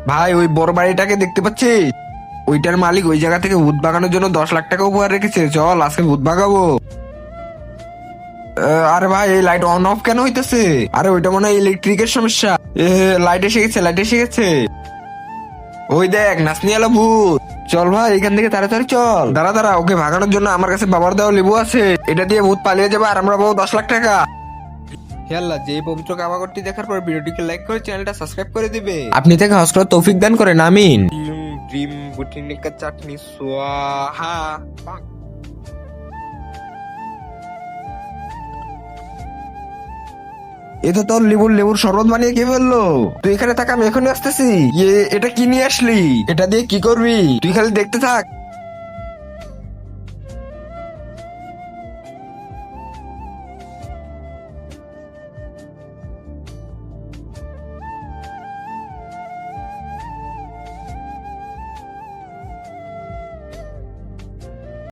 ভাই ওই বড় বাড়িটাকে দেখতে পাচ্ছি, ওইটার মালিক ওই জায়গা থেকে ভূত ভাগানোর জন্য 10 লাখ টাকা উপহার রেখেছে। চল আজকে ভূত ভাগাবো। আরে ভাই এই লাইট অন অফ কেন হইতেছে? আরে ওইটা মনে হয় ইলেকট্রিকের সমস্যা। লাইট এসে গেছে, লাইট এসে গেছে। ওই দেখ নাচনিয়ালা ভূত। চল ভাই এখান থেকে তাড়াতাড়ি চল। দাঁড়া দাঁড়া, ওকে ভাগানোর জন্য আমার কাছে বাবার দেওয়া লেবু আছে, এটা দিয়ে ভূত পালিয়ে যাবে আর আমরা পাবো 10 লাখ টাকা। হে আল্লাহ, যে এই পবিত্র কাবাগরটি দেখার পর ভিডিওটিকে লাইক করে চ্যানেলটা সাবস্ক্রাইব করে দিবে। আপনি থেকে হজ করার তৌফিক দান করেন, আমিন। ড্রিম বুটিনিকা চাটনি সোয়াহা। এ তো তোর লেবুর লেবুর শরবত বানিয়ে কে ফেললো? তুই এখানে থাক, আমি এখনই আসতেছি। এটা কি নিয়ে আসলি? এটা দিয়ে কি করবি? তুই খালি দেখতে থাক।